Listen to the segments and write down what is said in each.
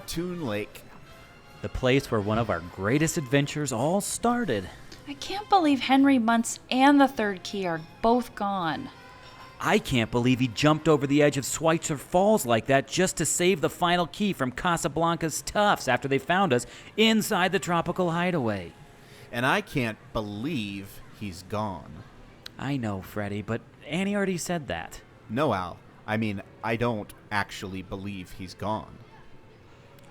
Toon Lake. The place where one of our greatest adventures all started. I can't believe Henry Muntz and the third key are both gone. I can't believe he jumped over the edge of Schweitzer Falls like that just to save the final key from Casablanca's toughs after they found us inside the tropical hideaway. And I can't believe he's gone. I know, Freddy, but Annie already said that. No, Al. I mean, I don't actually believe he's gone.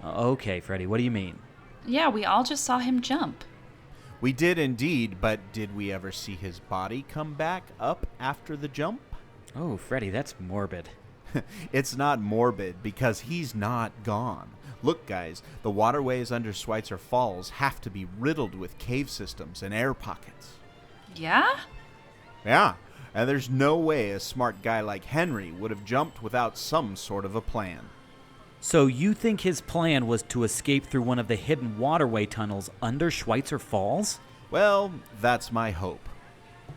Okay, Freddy, what do you mean? Yeah, we all just saw him jump. We did indeed, but did we ever see his body come back up after the jump? Oh, Freddy, that's morbid. It's not morbid because he's not gone. Look, guys, the waterways under Schweitzer Falls have to be riddled with cave systems and air pockets. Yeah? Yeah, and there's no way a smart guy like Henry would have jumped without some sort of a plan. So you think his plan was to escape through one of the hidden waterway tunnels under Schweitzer Falls? Well, that's my hope.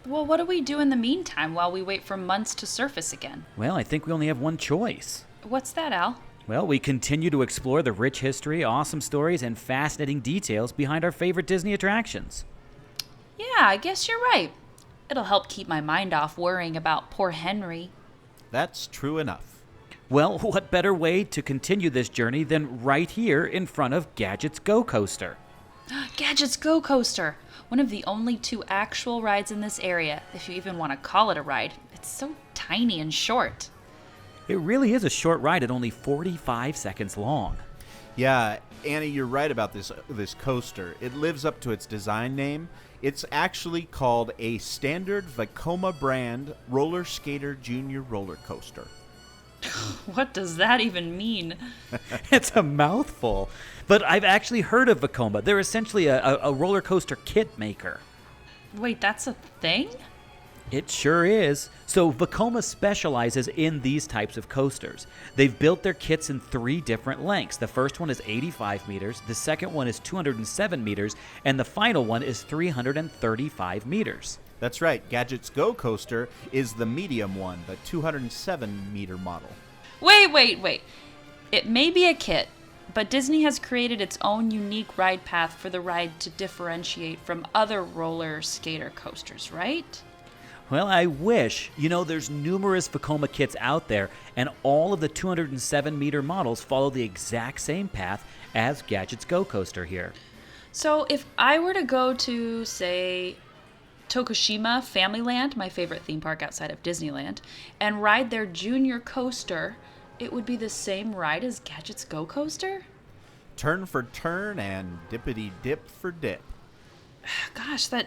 Well, what do we do in the meantime while we wait for Muntz to surface again? Well, I think we only have one choice. What's that, Al? Well, we continue to explore the rich history, awesome stories, and fascinating details behind our favorite Disney attractions. Yeah, I guess you're right. It'll help keep my mind off worrying about poor Henry. That's true enough. Well, what better way to continue this journey than right here in front of Gadget's Go Coaster? Gadget's Go Coaster! One of the only two actual rides in this area, if you even want to call it a ride. It's so tiny and short. It really is a short ride at only 45 seconds long. Yeah, Annie, you're right about this coaster. It lives up to its design name. It's actually called a standard Vekoma brand roller skater junior roller coaster. What does that even mean? It's a mouthful. But I've actually heard of Vekoma. They're essentially a roller coaster kit maker. Wait, that's a thing? It sure is. So Vekoma specializes in these types of coasters. They've built their kits in 3 different lengths. The first one is 85 meters, the second one is 207 meters, and the final one is 335 meters. That's right. Gadget's Go Coaster is the medium one, the 207-meter model. Wait. It may be a kit, but Disney has created its own unique ride path for the ride to differentiate from other roller skater coasters, right? Well, I wish. You know, there's numerous Vekoma kits out there, and all of the 207-meter models follow the exact same path as Gadget's Go Coaster here. So if I were to go to, say, Tokushima Familyland, my favorite theme park outside of Disneyland, and ride their junior coaster, it would be the same ride as Gadget's Go Coaster? Turn for turn and dippity dip for dip. Gosh, that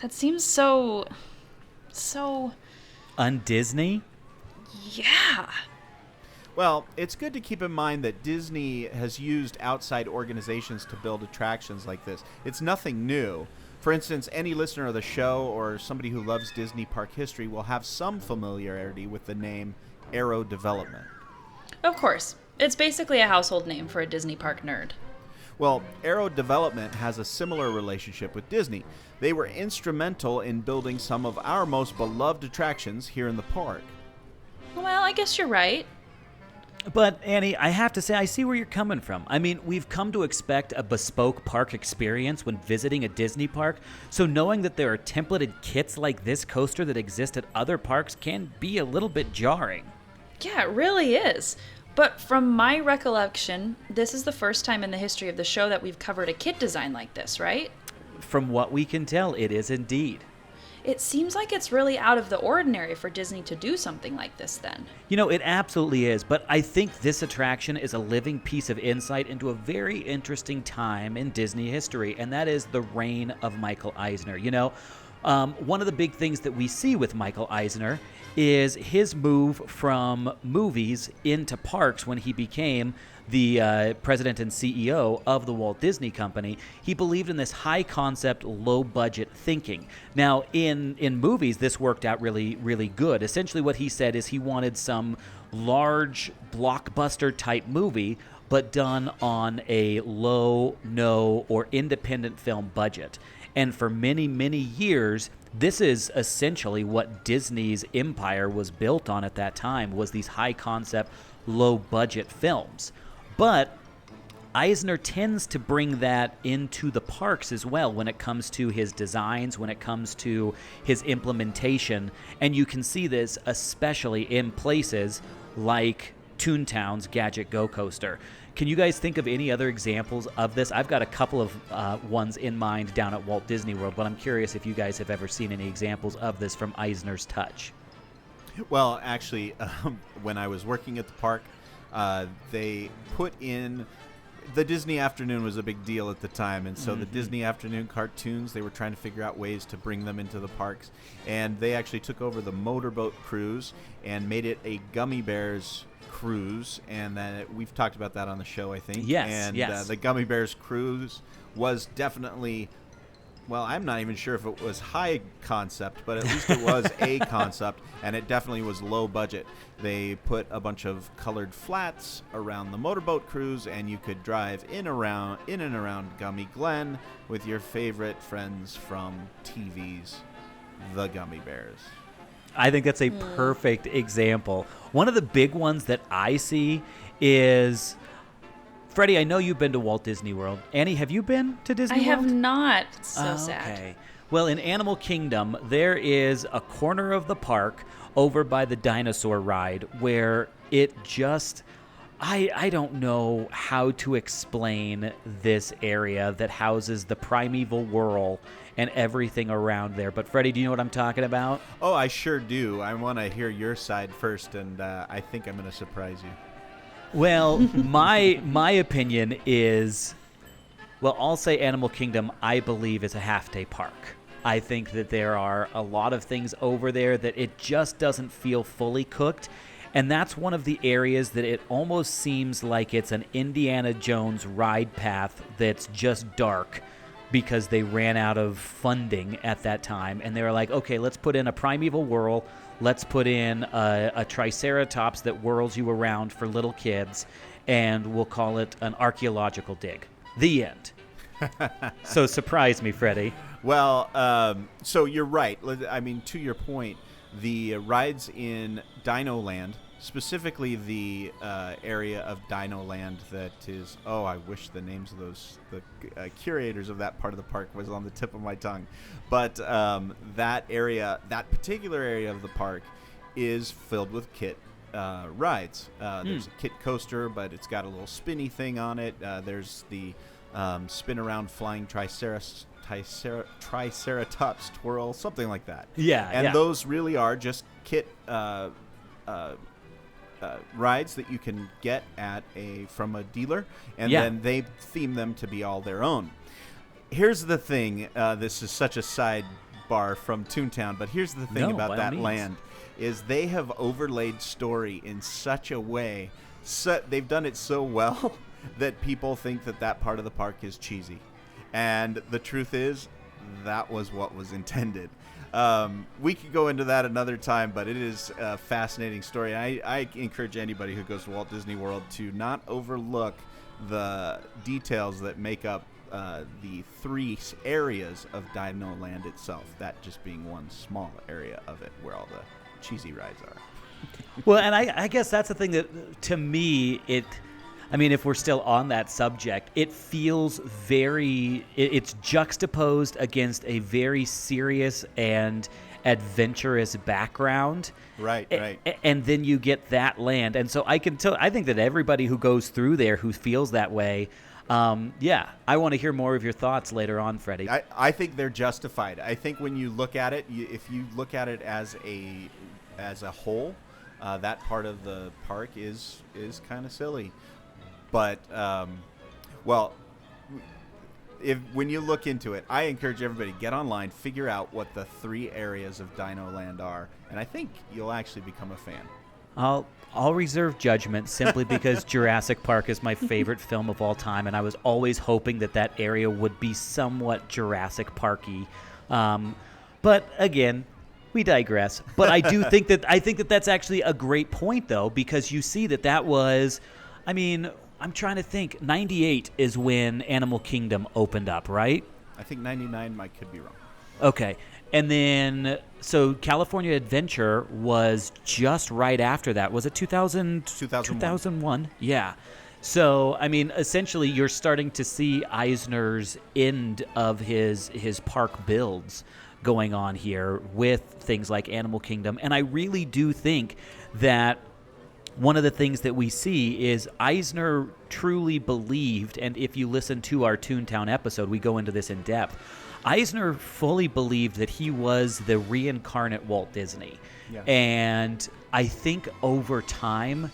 seems so Un-Disney? yeah. Well, it's good to keep in mind that Disney has used outside organizations to build attractions like this. It's nothing new. For instance, any listener of the show or somebody who loves Disney park history will have some familiarity with the name Aero Development. Of course. It's basically a household name for a Disney park nerd. Well, Aero Development has a similar relationship with Disney. They were instrumental in building some of our most beloved attractions here in the park. Well, I guess you're right. But, Annie, I have to say, I see where you're coming from. I mean, we've come to expect a bespoke park experience when visiting a Disney park, so knowing that there are templated kits like this coaster that exist at other parks can be a little bit jarring. Yeah, it really is. But from my recollection, this is the first time in the history of the show that we've covered a kit design like this, right? From what we can tell, it is indeed. It seems like it's really out of the ordinary for Disney to do something like this then. You know, it absolutely is, but I think this attraction is a living piece of insight into a very interesting time in Disney history, and that is the reign of Michael Eisner. You know, one of the big things that we see with Michael Eisner is his move from movies into parks when he became the president and CEO of the Walt Disney Company. He believed in this high-concept, low-budget thinking. Now, in movies, this worked out really, really good. Essentially, what he said is he wanted some large, blockbuster-type movie, but done on a low, no, or independent film budget. And for many, many years, this is essentially what Disney's empire was built on at that time, was these high-concept, low-budget films. But Eisner tends to bring that into the parks as well when it comes to his designs, when it comes to his implementation. And you can see this especially in places like Toon Town's Gadget Go Coaster. Can you guys think of any other examples of this? I've got a couple of ones in mind down at Walt Disney World, but I'm curious if you guys have ever seen any examples of this from Eisner's touch. Well, actually, when I was working at the park, they put in the Disney Afternoon was a big deal at the time, and so the Disney Afternoon cartoons, they were trying to figure out ways to bring them into the parks, and they actually took over the motorboat cruise and made it a Gummy Bears cruise, and then we've talked about that on the show, I think. Yes, and yes. The Gummy Bears cruise was definitely, well, I'm not even sure if it was high concept, but at least it was a concept, and it definitely was low budget. They put a bunch of colored flats around the motorboat cruise, and you could drive in and around Gummy Glen with your favorite friends from TV's The Gummy Bears. I think that's a perfect example. One of the big ones that I see is, Freddie, I know you've been to Walt Disney World. Annie, have you been to Disney World? I have not. It's so sad. Okay. Well, in Animal Kingdom, there is a corner of the park over by the dinosaur ride where it just, I don't know how to explain this area that houses the primeval whirl and everything around there. But Freddie, do you know what I'm talking about? Oh, I sure do. I want to hear your side first, and I think I'm going to surprise you. Well, my opinion is, well, I'll say Animal Kingdom, I believe, is a half-day park. I think that there are a lot of things over there that it just doesn't feel fully cooked. And that's one of the areas that it almost seems like it's an Indiana Jones ride path that's just dark because they ran out of funding at that time. And they were like, okay, let's put in a primeval whirl. Let's put in a triceratops that whirls you around for little kids, and we'll call it an archaeological dig. The end. So surprise me, Freddie. Well, so you're right. I mean, to your point, the rides in Dino Land, specifically the area of Dino Land that is, oh, I wish the names of the curators of that part of the park was on the tip of my tongue. But that particular area of the park is filled with kit rides. There's a kit coaster, but it's got a little spinny thing on it. There's the spin around flying triceratops twirl, something like that. Yeah, and yeah. those really are just kit rides that you can get from a dealer, and then they theme them to be all their own. Here's the thing. This is such a sidebar from Toon Town, but here's the thing about that land is they have overlaid story in such a way. They've done it so well that people think that part of the park is cheesy. And the truth is, that was what was intended. We could go into that another time, but it is a fascinating story. I encourage anybody who goes to Walt Disney World to not overlook the details that make up the three areas of Dino Land itself, that just being one small area of it where all the cheesy rides are. Well, and I guess that's the thing that, to me, if we're still on that subject, it feels it's juxtaposed against a very serious and adventurous background. Right. And then you get that land. And so I think that everybody who goes through there who feels that way, I want to hear more of your thoughts later on, Freddie. I think they're justified. I think when you look at it, if you look at it as a whole, that part of the park is kind of silly. But, when you look into it, I encourage everybody to get online, figure out what the three areas of Dino Land are, and I think you'll actually become a fan. I'll reserve judgment simply because Jurassic Park is my favorite film of all time, and I was always hoping that area would be somewhat Jurassic Parky. But again, we digress. But I do think that that's actually a great point, though, because you see that was, I'm trying to think. 98 is when Animal Kingdom opened up, right? I think 99. I could be wrong. Okay. And then, so California Adventure was just right after that. Was it 2000? 2001. 2001, yeah. So, I mean, essentially, you're starting to see Eisner's end of his park builds going on here with things like Animal Kingdom. And I really do think that one of the things that we see is Eisner truly believed, and if you listen to our Toon Town episode, we go into this in depth. Eisner fully believed that he was the reincarnate Walt Disney. Yeah. And I think over time,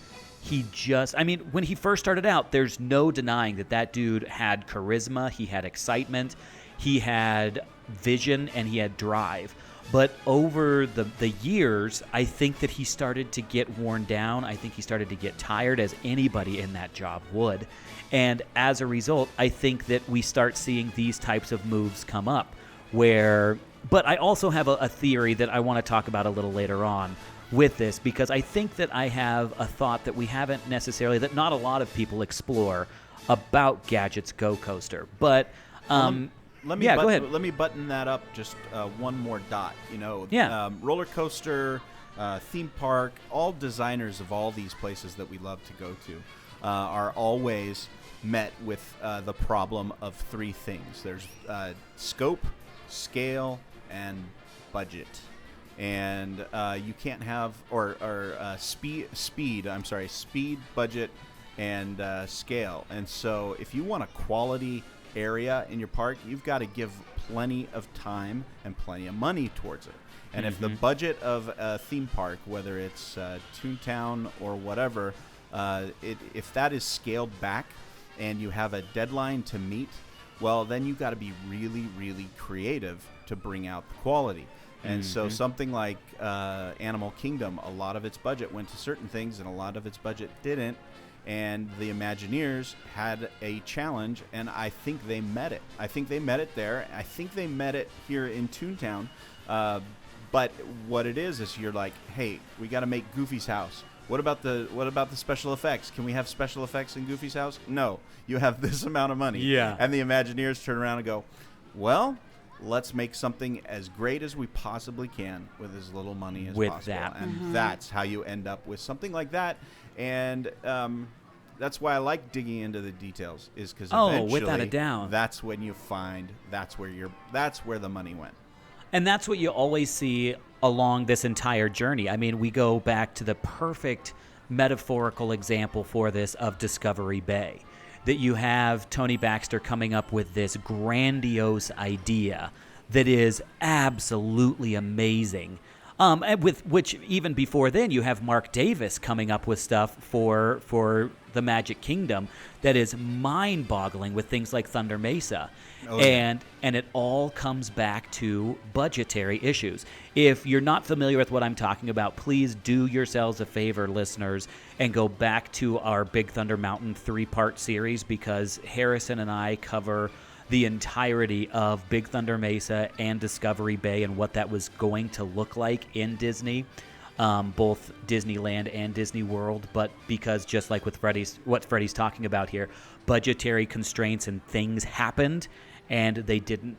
when he first started out, there's no denying that dude had charisma, he had excitement, he had vision, and he had drive. But over the years, I think that he started to get worn down. I think he started to get tired, as anybody in that job would. And as a result, I think that we start seeing these types of moves come up. But I also have a theory that I want to talk about a little later on with this, because I think that I have a thought that we haven't necessarily, that not a lot of people explore about Gadget's Go Coaster. But Go ahead. Let me button that up just one more dot. Roller coaster, theme park, all designers of all these places that we love to go to are always met with the problem of three things. There's scope, scale, and budget. And you can't have speed, budget, and scale. And so if you want a quality area in your park, you've got to give plenty of time and plenty of money towards it. And if the budget of a theme park, whether it's Toon Town or whatever, if that is scaled back and you have a deadline to meet, well, then you've got to be really, really creative to bring out the quality. And so something like Animal Kingdom, a lot of its budget went to certain things and a lot of its budget didn't. And the Imagineers had a challenge, and I think they met it. I think they met it there. I think they met it here in Toon Town. But what it is you're like, hey, we got to make Goofy's house. What about the special effects? Can we have special effects in Goofy's house? No, you have this amount of money. Yeah. And the Imagineers turn around and go, well, let's make something as great as we possibly can with as little money as possible. And that's how you end up with something like that. And that's why I like digging into the details, is because eventually, without a doubt, that's when you find that's where the money went. And that's what you always see along this entire journey. I mean, we go back to the perfect metaphorical example for this of Discovery Bay, that you have Tony Baxter coming up with this grandiose idea that is absolutely amazing. And with which, even before then, you have Mark Davis coming up with stuff for the Magic Kingdom that is mind-boggling, with things like Thunder Mesa. And it all comes back to budgetary issues. If you're not familiar with what I'm talking about, please do yourselves a favor, listeners, and go back to our Big Thunder Mountain 3-part series, because Harrison and I cover the entirety of Big Thunder Mesa and Discovery Bay and what that was going to look like in Disney, both Disneyland and Disney World. But because, just like with what Freddy's talking about here, budgetary constraints and things happened, and they didn't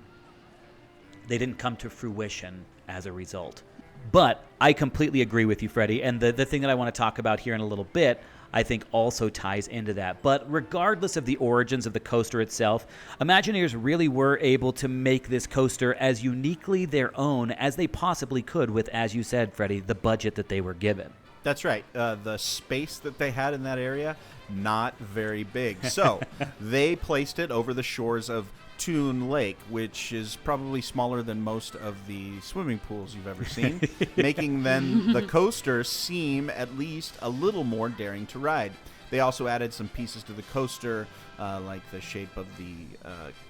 come to fruition as a result. But I completely agree with you, Freddy, and the thing that I want to talk about here in a little bit, I think also ties into that. But regardless of the origins of the coaster itself, Imagineers really were able to make this coaster as uniquely their own as they possibly could with, as you said, Freddy, the budget that they were given. That's right. The space that they had in that area, not very big. So they placed it over the shores of Toon Lake, which is probably smaller than most of the swimming pools you've ever seen, making then the coaster seem at least a little more daring to ride. They also added some pieces to the coaster, like the shape of the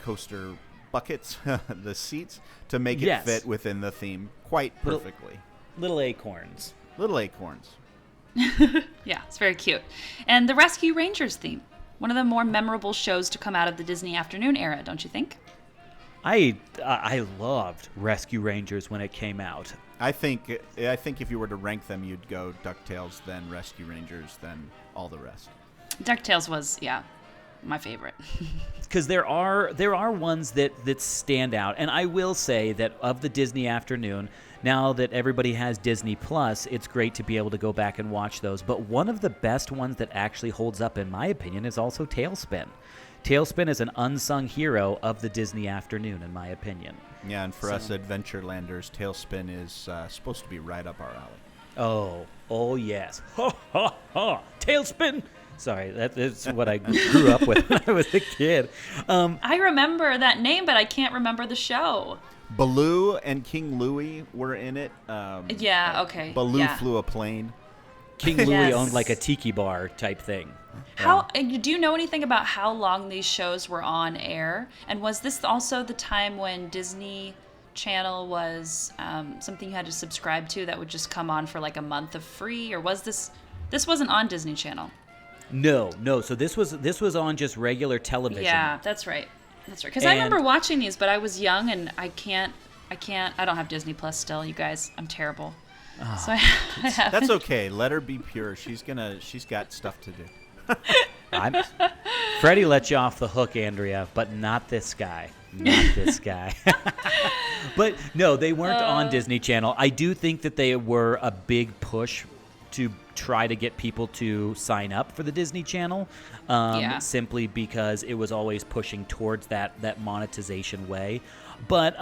coaster buckets, the seats, to make it fit within the theme quite perfectly. Little acorns. Little acorns. Yeah, it's very cute. And the Rescue Rangers theme. One of the more memorable shows to come out of the Disney afternoon era, don't you think? I loved Rescue Rangers when it came out. I think if you were to rank them, you'd go DuckTales, then Rescue Rangers, then all the rest. DuckTales was, yeah. my favorite. Because there are ones that stand out, and I will say that of the Disney afternoon, now that everybody has Disney Plus, it's great to be able to go back and watch those. But one of the best ones that actually holds up, in my opinion, is also Tailspin. Tailspin is an unsung hero of the Disney afternoon, in my opinion. Yeah, and for us Adventurelanders, Tailspin is supposed to be right up our alley. Oh yes. Ha, ha, ha. Tailspin! Sorry, that is what I grew up with when I was a kid. I remember that name, but I can't remember the show. Baloo and King Louie were in it. Yeah, okay. Baloo flew a plane. King Louie Yes. owned like a tiki bar type thing. Do you know anything about how long these shows were on air? And was this also the time when Disney Channel was something you had to subscribe to that would just come on for like a month of free? Or was this wasn't on Disney Channel? No. So this was on just regular television. Yeah, that's right. Because I remember watching these, but I was young and I don't have Disney Plus still, you guys. I'm terrible. So I haven't. That's okay. Let her be pure. She's got stuff to do. Freddy let you off the hook, Andrea, but not this guy. Not this guy. But no, they weren't on Disney Channel. I do think that they were a big push to try to get people to sign up for the Disney Channel, simply because it was always pushing towards that monetization way. But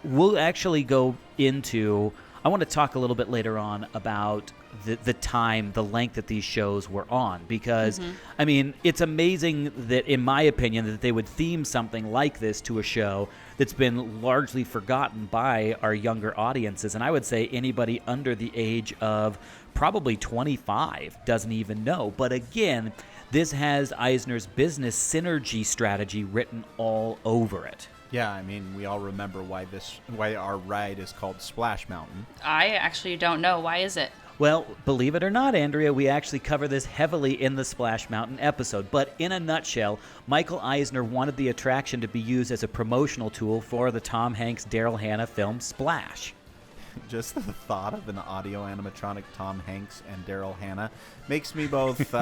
we'll actually go into... I want to talk a little bit later on about the time, the length that these shows were on, because, I mean, it's amazing that, in my opinion, that they would theme something like this to a show that's been largely forgotten by our younger audiences. And I would say anybody under the age of probably 25 doesn't even know. But again, this has Eisner's business synergy strategy written all over it. Yeah, I mean, we all remember why our ride is called Splash Mountain. I actually don't know. Why is it? Well, believe it or not, Andrea, we actually cover this heavily in the Splash Mountain episode. But in a nutshell, Michael Eisner wanted the attraction to be used as a promotional tool for the Tom Hanks, Daryl Hannah film Splash. Just the thought of an audio animatronic Tom Hanks and Daryl Hannah makes me both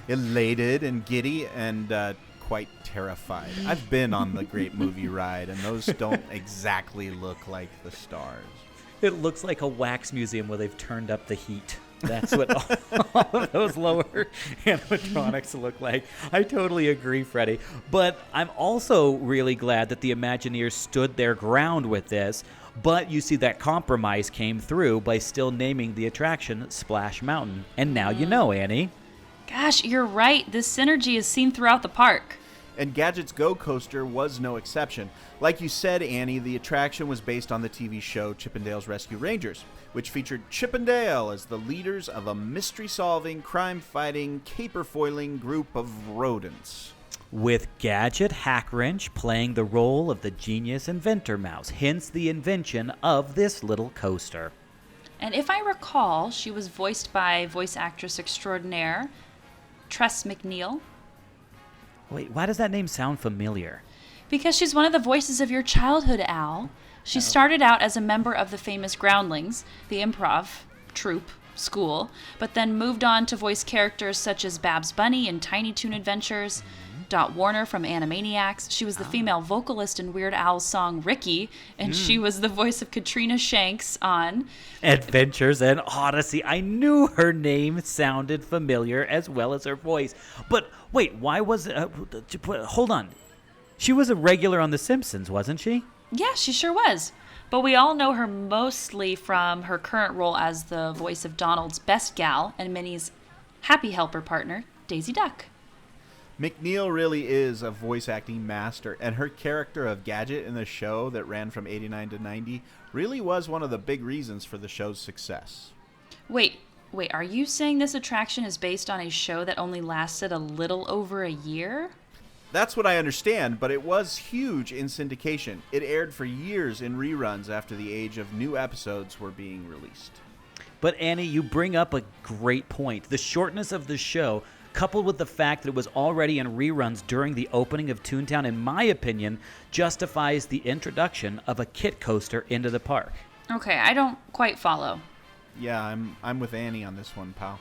elated and giddy and quite terrified. I've been on the Great Movie Ride, and those don't exactly look like the stars. It looks like a wax museum where they've turned up the heat. That's what all of those lower animatronics look like. I totally agree, Freddy. But I'm also really glad that the Imagineers stood their ground with this. But you see that compromise came through by still naming the attraction Splash Mountain. And now you know, Annie. Gosh, you're right. This synergy is seen throughout the park. And Gadget's Go Coaster was no exception. Like you said, Annie, the attraction was based on the TV show Chippendale's Rescue Rangers, which featured Chip and Dale as the leaders of a mystery-solving, crime-fighting, caper-foiling group of rodents. With Gadget Hackwrench playing the role of the genius inventor mouse, hence the invention of this little coaster. And if I recall, she was voiced by voice actress extraordinaire Tress MacNeille. Wait, why does that name sound familiar? Because she's one of the voices of your childhood, Al. She started out as a member of the famous Groundlings, the improv troupe school, but then moved on to voice characters such as Babs Bunny in Tiny Toon Adventures, Dot Warner from Animaniacs. She was the female vocalist in Weird Al's song Ricky, and she was the voice of Katrina Shanks on Adventures and Odyssey. I knew her name sounded familiar as well as her voice. But wait, why was it? Hold on. She was a regular on The Simpsons, wasn't she? Yeah, she sure was. But we all know her mostly from her current role as the voice of Donald's best gal and Minnie's happy helper partner, Daisy Duck. MacNeille really is a voice acting master, and her character of Gadget in the show that ran from 89 to 90 really was one of the big reasons for the show's success. Wait, are you saying this attraction is based on a show that only lasted a little over a year? That's what I understand, but it was huge in syndication. It aired for years in reruns after the age of new episodes were being released. But Annie, you bring up a great point. The shortness of the show, coupled with the fact that it was already in reruns during the opening of Toon Town, in my opinion, justifies the introduction of a kit coaster into the park. Okay, I don't quite follow. Yeah, I'm with Annie on this one, pal.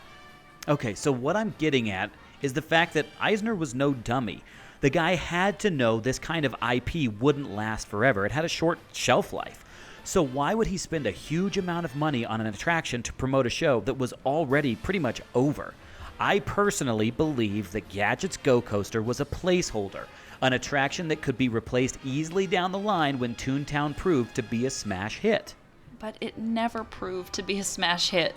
Okay, so what I'm getting at is the fact that Eisner was no dummy. The guy had to know this kind of IP wouldn't last forever. It had a short shelf life. So why would he spend a huge amount of money on an attraction to promote a show that was already pretty much over? I personally believe that Gadget's Go Coaster was a placeholder, an attraction that could be replaced easily down the line when Toon Town proved to be a smash hit. But it never proved to be a smash hit.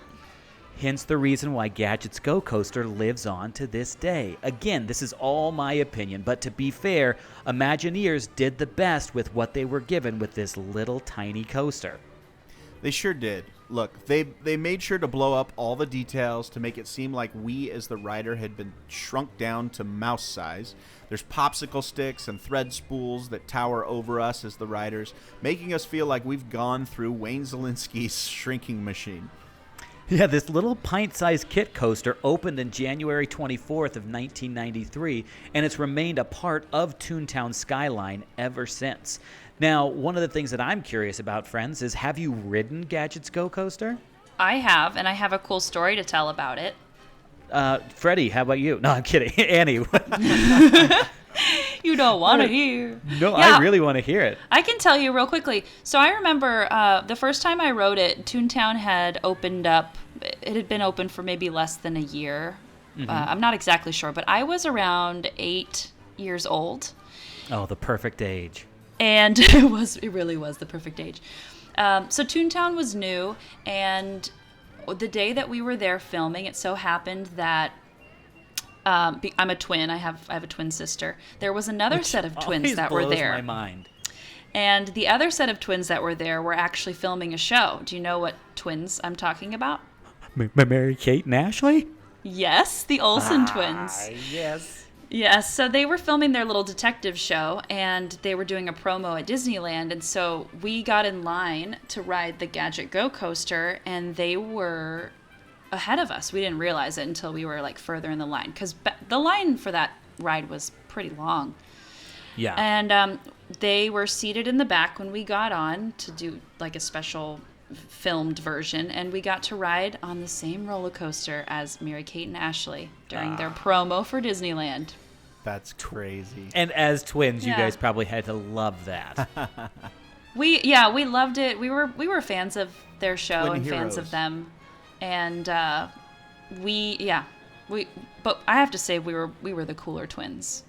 Hence the reason why Gadget's Go Coaster lives on to this day. Again, this is all my opinion, but to be fair, Imagineers did the best with what they were given with this little tiny coaster. They sure did. Look, they made sure to blow up all the details to make it seem like we as the rider had been shrunk down to mouse size. There's popsicle sticks and thread spools that tower over us as the riders, making us feel like we've gone through Wayne Zielinski's shrinking machine. Yeah, this little pint-sized kit coaster opened in January 24th of 1993, and it's remained a part of Toontown skyline ever since. Now, one of the things that I'm curious about, friends, is have you ridden Gadget's Go Coaster? I have, and I have a cool story to tell about it. Freddie, how about you? No, I'm kidding. Annie. You don't want to hear. No, Yeah. I really want to hear it. I can tell you real quickly. So I remember the first time I rode it, Toontown had opened up. It had been open for maybe less than a year. I'm not exactly sure, but I was around 8 years old. Oh, the perfect age. And it really was the perfect age. So Toontown was new, and the day that we were there filming, it so happened that I'm a twin. I have a twin sister. There was another set of twins that were there. My mind. And the other set of twins that were there were actually filming a show. Do you know what twins I'm talking about? Mary Kate and Ashley? Yes, the Olsen twins. Yes. Yes, so they were filming their little detective show, and they were doing a promo at Disneyland, and so we got in line to ride the Gadget Go Coaster, and they were ahead of us. We didn't realize it until we were like further in the line, because the line for that ride was pretty long. Yeah. And they were seated in the back when we got on to do like a special filmed version, and we got to ride on the same roller coaster as Mary Kate and Ashley during their promo for Disneyland. That's crazy. And as twins, you Yeah. guys probably had to love that. We loved it. We were fans of their show Twin and fans heroes. of them, and but I have to say we were the cooler twins.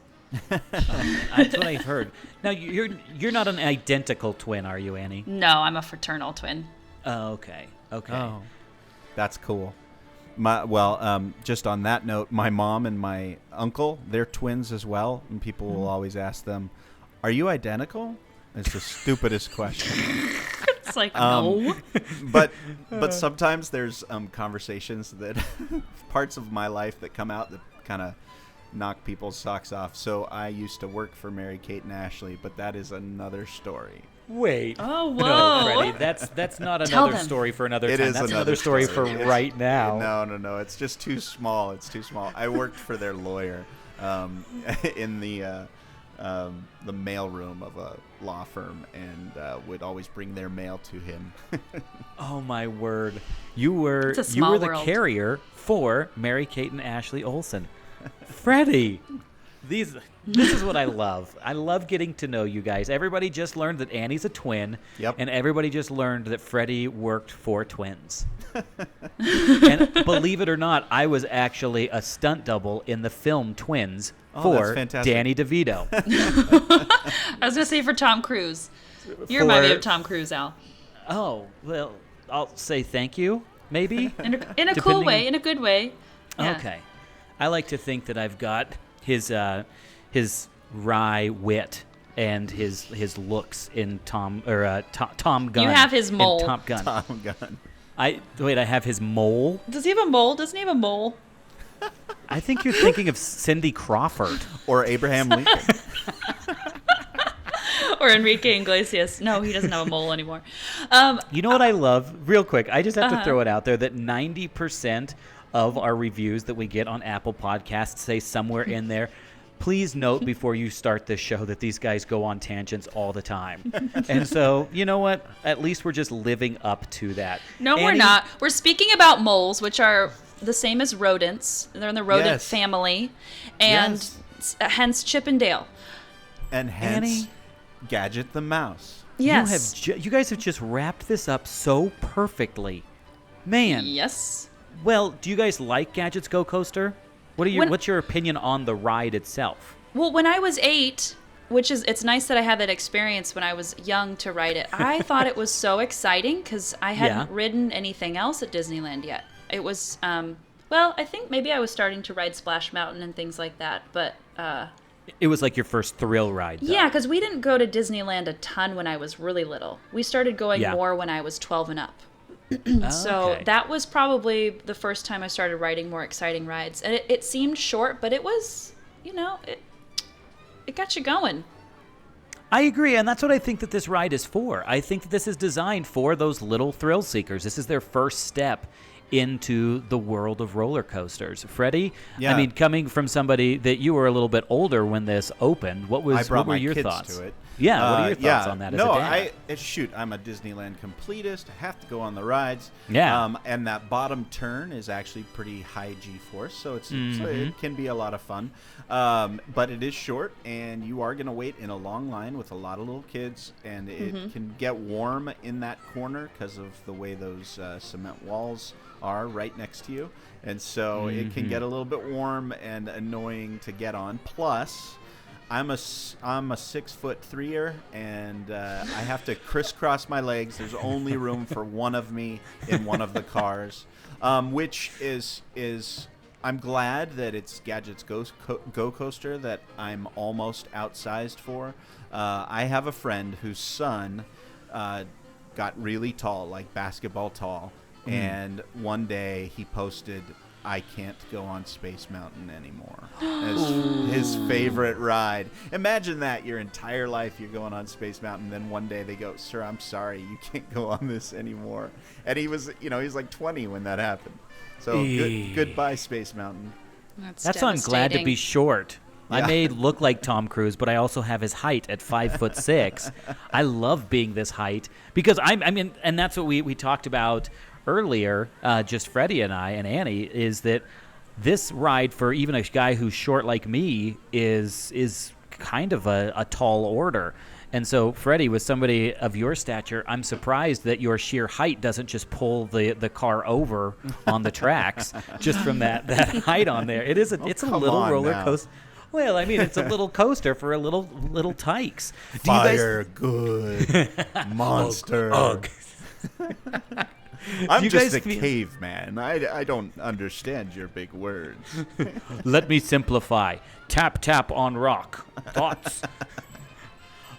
That's what I've heard. Now, you're not an identical twin, are you, Annie? No, I'm a fraternal twin. Oh, okay. Okay. Oh, that's cool. Just on that note, my mom and my uncle, they're twins as well, and people will always ask them, "Are you identical?" It's the stupidest question. It's like no. But sometimes there's conversations that parts of my life that come out that kind of knock people's socks off. So I used to work for Mary Kate and Ashley, but that is another story. Wait. Oh, No, whoa. Freddie, that's not Tell another them. story for another It time. is That's another another story for story. right now. No. It's just too small. It's too small. I worked for their lawyer in the mailroom of a law firm, and would always bring their mail to him. Oh my word! You were It's a small the world. carrier for Mary Kate and Ashley Olsen. Freddie, this is what I love. I love getting to know you guys. Everybody just learned that Annie's a twin. Yep. And everybody just learned that Freddie worked for twins. And believe it or not, I was actually a stunt double in the film Twins Oh, that's for fantastic. Danny DeVito. I was gonna say for Tom Cruise. You remind me For- of Tom Cruise, Al. Oh, well, I'll say thank you, maybe. In a cool Depending way, on- in a good way. Yeah. Okay. I like to think that I've got his wry wit and his looks in Tom Gun. You have his in mole. Top Gun. Tom Gunn. I have his mole. Does he have a mole? Doesn't he have a mole? I think you're thinking of Cindy Crawford. Or Abraham Lincoln. Or Enrique Iglesias? No, he doesn't have a mole anymore. You know what I love? Real quick, I just have to Uh-huh. throw it out there that 90% of our reviews that we get on Apple Podcasts say somewhere in there, please note before you start this show that these guys go on tangents all the time. And so, you know what? At least we're just living up to that. No, we're Annie, not. We're speaking about moles, which are the same as rodents. They're in the rodent Yes. family, and Yes. hence Chip and Dale. And hence, Annie? Gadget the mouse. Yes. You guys have just wrapped this up so perfectly. Man. Yes. Well, do you guys like Gadget's Go Coaster? What's your opinion on the ride itself? Well, when I was 8, it's nice that I had that experience when I was young to ride it. I thought it was so exciting because I hadn't ridden anything else at Disneyland yet. It was, I think maybe I was starting to ride Splash Mountain and things like that, but It was like your first thrill ride, though. yeah, because we didn't go to Disneyland a ton when I was really little. We started going more when I was 12 and up. So Okay. that was probably the first time I started riding more exciting rides. And it seemed short, but it was, it got you going. I agree, and that's what I think that this ride is for. I think that this is designed for those little thrill seekers. This is their first step into the world of roller coasters. Freddie, Yeah. I mean, coming from somebody that you were a little bit older when this opened, what I brought were my your kids thoughts? to it. Yeah, what are your thoughts on that as a dad? I'm a Disneyland completist. I have to go on the rides. Yeah. And that bottom turn is actually pretty high G-force, so it can be a lot of fun. But it is short, and you are going to wait in a long line with a lot of little kids, and it can get warm in that corner because of the way those cement walls are right next to you. And so it can get a little bit warm and annoying to get on. Plus, I'm a 6'3", and I have to crisscross my legs. There's only room for one of me in one of the cars, which is I'm glad that it's Gadget's Go Coaster that I'm almost outsized for. I have a friend whose son got really tall, like basketball tall, and one day he posted, "I can't go on Space Mountain anymore," as his favorite ride. Imagine that your entire life you're going on Space Mountain, then one day they go, "Sir, I'm sorry, you can't go on this anymore." And he was like 20 when that happened. So goodbye, Space Mountain. That's why I'm glad to be devastating. short. Yeah. I may look like Tom Cruise, but I also have his height at 5'6". I love being this height because I mean, and that's what we talked about earlier, just Freddie and I and Annie, is that this ride for even a guy who's short like me is kind of a tall order. And so, Freddie, with somebody of your stature, I'm surprised that your sheer height doesn't just pull the car over on the tracks just from that height on there. It's a little roller coaster. Well, I mean, it's a little coaster for a little tykes. Fire good monster. Ugh. I'm you just guys a feel- caveman. I don't understand your big words. Let me simplify. Tap, tap on rock. Thoughts?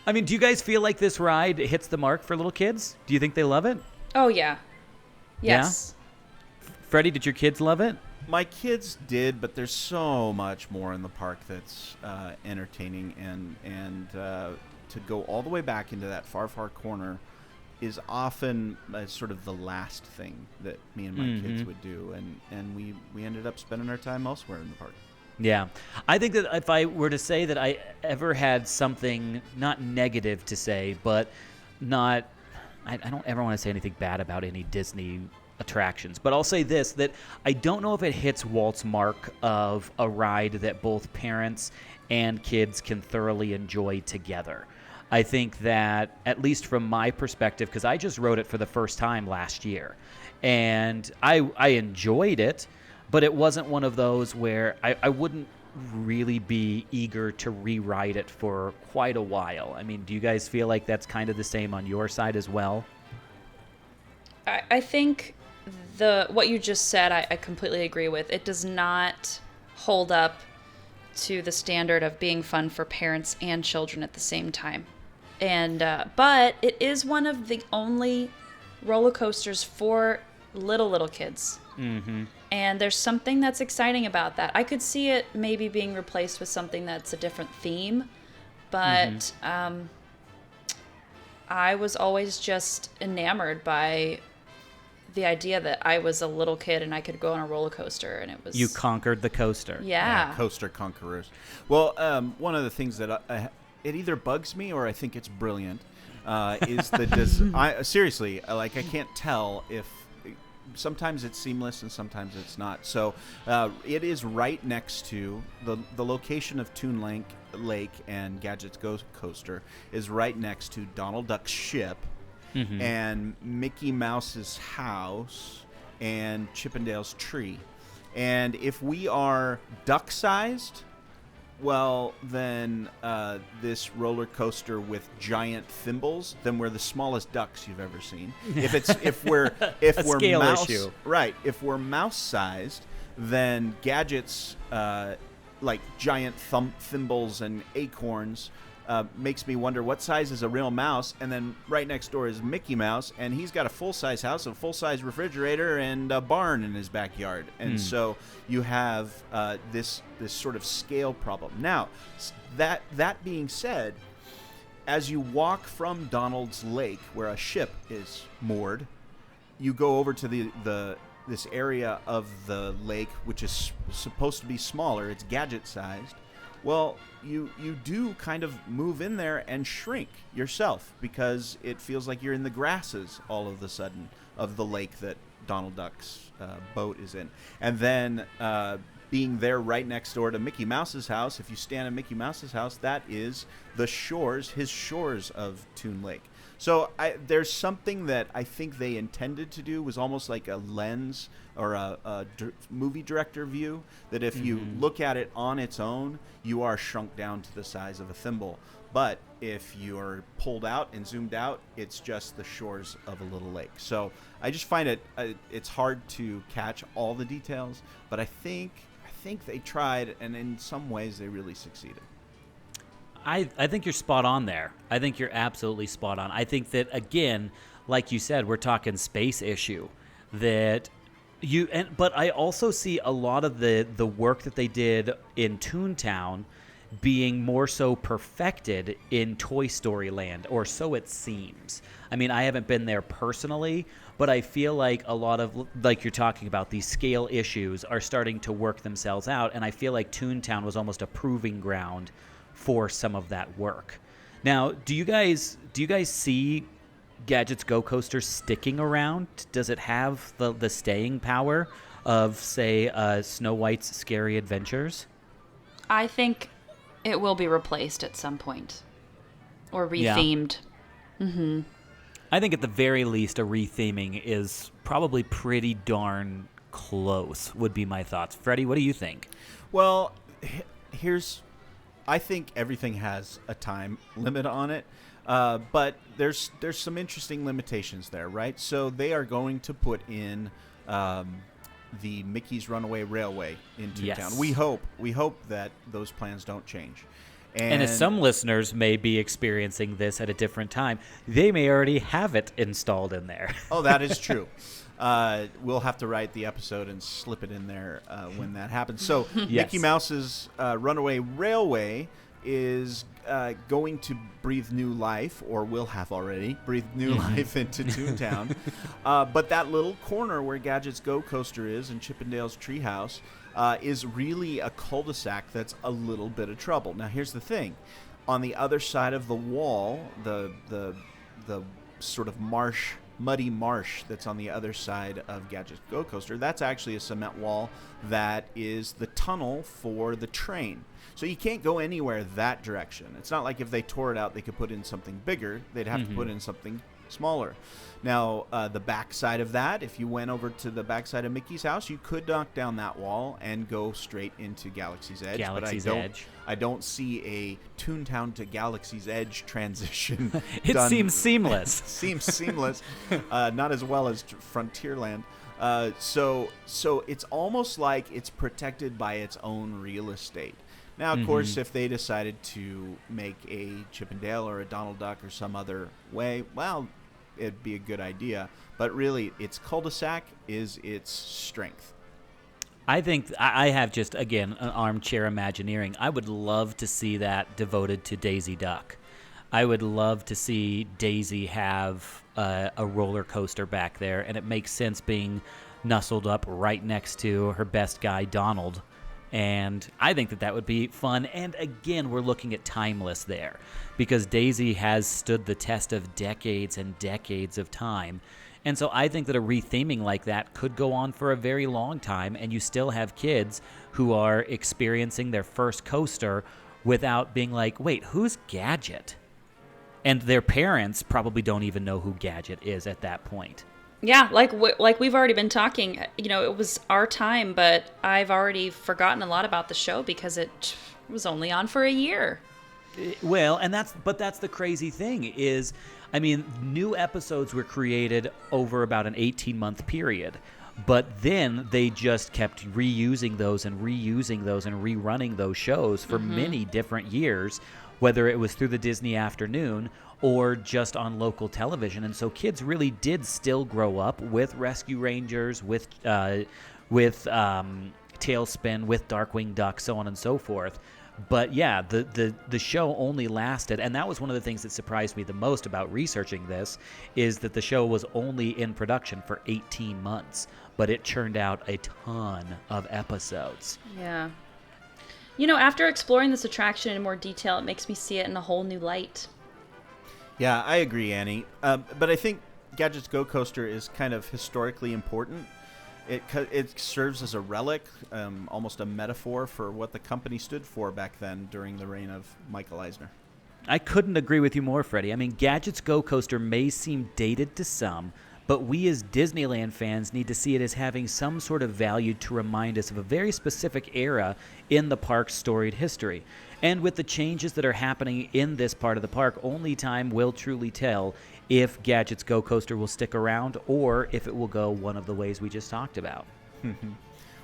I mean, do you guys feel like this ride hits the mark for little kids? Do you think they love it? Oh, yeah. Yes. Freddie, did your kids love it? My kids did, but there's so much more in the park that's entertaining, and to go all the way back into that far corner is often sort of the last thing that me and my kids would do, and we ended up spending our time elsewhere in the park. Yeah. I think that if I were to say that I ever had something, not negative to say, but I don't ever want to say anything bad about any Disney attractions, but I'll say this, that I don't know if it hits Walt's mark of a ride that both parents and kids can thoroughly enjoy together. I think that, at least from my perspective, because I just rode it for the first time last year, and I enjoyed it, but it wasn't one of those where I wouldn't really be eager to re-ride it for quite a while. I mean, do you guys feel like that's kind of the same on your side as well? I think what you just said, I completely agree with. It does not hold up to the standard of being fun for parents and children at the same time. And but it is one of the only roller coasters for little kids. Mm-hmm. And there's something that's exciting about that. I could see it maybe being replaced with something that's a different theme, but I was always just enamored by the idea that I was a little kid and I could go on a roller coaster, and it was... You conquered the coaster. Yeah. Coaster conquerors. Well, one of the things that it either bugs me or I think it's brilliant is the seriously, like, I can't tell if sometimes it's seamless and sometimes it's not. So it is right next to the location of Toon Lake and Gadget's Go Coaster is right next to Donald Duck's ship and Mickey Mouse's house and Chippendale's tree. And if we are duck-sized, well, then this roller coaster with giant thimbles, then we're the smallest ducks you've ever seen. If we're scale mouse issue. Right, if we're mouse-sized, then Gadget's like giant thimbles and acorns makes me wonder what size is a real mouse. And then right next door is Mickey Mouse, and he's got a full-size house, a full-size refrigerator, and a barn in his backyard. And so you have this sort of scale problem. Now, that being said, as you walk from Donald's Lake, where a ship is moored, you go over to this area of the lake, which is supposed to be smaller. It's Gadget-sized. Well, you do kind of move in there and shrink yourself because it feels like you're in the grasses all of a sudden of the lake that Donald Duck's boat is in. And then being there right next door to Mickey Mouse's house, if you stand in Mickey Mouse's house, that is his shores of Toon Lake. So there's something that I think they intended to do was almost like a lens or a movie director view, that if you look at it on its own, you are shrunk down to the size of a thimble. But if you're pulled out and zoomed out, it's just the shores of a little lake. So I just find it's hard to catch all the details, but I think they tried, and in some ways they really succeeded. I think you're spot on there. I think you're absolutely spot on. I think that, again, like you said, we're talking space issue. But I also see a lot of the work that they did in Toon Town being more so perfected in Toy Story Land, or so it seems. I mean, I haven't been there personally, but I feel like a lot of, like you're talking about, these scale issues are starting to work themselves out, and I feel like Toon Town was almost a proving ground for some of that work. Now, do you guys see Gadget's Go Coaster sticking around? Does it have the staying power of, say, Snow White's Scary Adventures? I think it will be replaced at some point or rethemed. Yeah. I think at the very least a retheming is probably pretty darn close, would be my thoughts. Freddy, what do you think? Well, I think everything has a time limit on it, but there's some interesting limitations there, right? So they are going to put in the Mickey's Runaway Railway in Toon Town. We hope that those plans don't change. And as some listeners may be experiencing this at a different time, they may already have it installed in there. Oh, that is true. We'll have to write the episode and slip it in there when that happens. So Yes. Mickey Mouse's Runaway Railway is going to breathe new life, or will have already breathed new life into Toon Town. But that little corner where Gadget's Go Coaster is and Chippendale's Treehouse is really a cul-de-sac that's a little bit of trouble. Now, here's the thing. On the other side of the wall, the sort of muddy marsh that's on the other side of Gadget's Go Coaster, that's actually a cement wall that is the tunnel for the train. So you can't go anywhere that direction. It's not like if they tore it out, they could put in something bigger. They'd have to put in something smaller. Now, the backside of that, if you went over to the backside of Mickey's house, you could knock down that wall and go straight into Galaxy's Edge. I don't see a Toon Town to Galaxy's Edge transition. It seems seamless. Seems seamless. Not as well as Frontierland. So it's almost like it's protected by its own real estate. Now, of course, if they decided to make a Chippendale or a Donald Duck or some other way, well, it'd be a good idea. But really, its cul-de-sac is its strength. I think I have just, again, an armchair imagineering. I would love to see that devoted to Daisy Duck. I would love to see Daisy have a roller coaster back there, and it makes sense being nestled up right next to her best guy, Donald. And I think that would be fun. And again, we're looking at timeless there, because Daisy has stood the test of decades and decades of time. And so I think that a retheming like that could go on for a very long time, and you still have kids who are experiencing their first coaster without being like, wait, who's Gadget? And their parents probably don't even know who Gadget is at that point. Yeah, like we've already been talking, it was our time, but I've already forgotten a lot about the show because it was only on for a year. Well, and that's the crazy thing is, I mean, new episodes were created over about an 18-month period, but then they just kept reusing those and rerunning those shows for many different years, whether it was through the Disney afternoon or just on local television. And so kids really did still grow up with Rescue Rangers, with Tailspin, with Darkwing Duck, so on and so forth. But yeah, the show only lasted, and that was one of the things that surprised me the most about researching this, is that the show was only in production for 18 months, but it churned out a ton of episodes. Yeah. After exploring this attraction in more detail, it makes me see it in a whole new light. Yeah, I agree, Annie. But I think Gadget's Go Coaster is kind of historically important. It serves as a relic, almost a metaphor for what the company stood for back then during the reign of Michael Eisner. I couldn't agree with you more, Freddie. I mean, Gadget's Go Coaster may seem dated to some, but we as Disneyland fans need to see it as having some sort of value to remind us of a very specific era in the park's storied history. And with the changes that are happening in this part of the park, only time will truly tell if Gadget's Go Coaster will stick around or if it will go one of the ways we just talked about.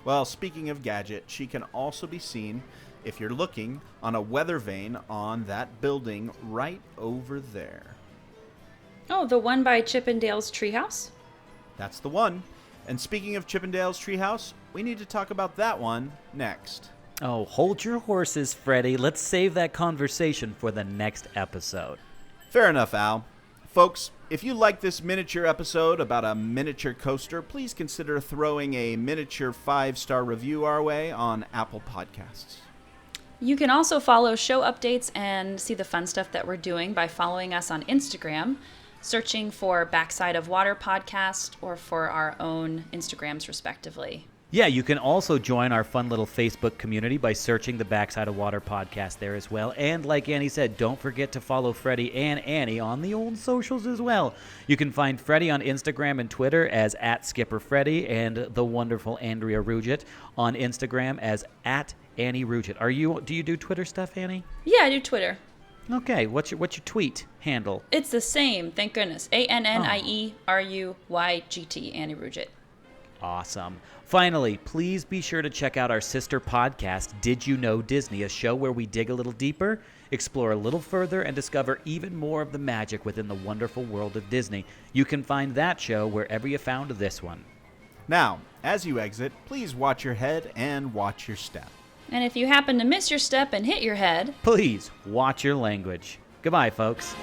Well, speaking of Gadget, she can also be seen, if you're looking, on a weather vane on that building right over there. Oh, the one by Chippendale's Treehouse? That's the one. And speaking of Chippendale's Treehouse, we need to talk about that one next. Oh, hold your horses, Freddie. Let's save that conversation for the next episode. Fair enough, Al. Folks, if you like this miniature episode about a miniature coaster, please consider throwing a miniature 5-star review our way on Apple Podcasts. You can also follow show updates and see the fun stuff that we're doing by following us on Instagram, searching for Backside of Water Podcast or for our own Instagrams, respectively. Yeah, you can also join our fun little Facebook community by searching the Backside of Water podcast there as well. And like Annie said, don't forget to follow Freddie and Annie on the old socials as well. You can find Freddie on Instagram and Twitter as @SkipperFreddy and the wonderful Andrea Rugit on Instagram as @AnnieRugit. Do you do Twitter stuff, Annie? Yeah, I do Twitter. Okay, what's your tweet handle? It's the same, thank goodness. ANNIERUYGT, Annie Rugit. Awesome. Finally, please be sure to check out our sister podcast, Did You Know Disney, a show where we dig a little deeper, explore a little further, and discover even more of the magic within the wonderful world of Disney. You can find that show wherever you found this one. Now, as you exit, please watch your head and watch your step. And if you happen to miss your step and hit your head, Please watch your language. Goodbye, folks.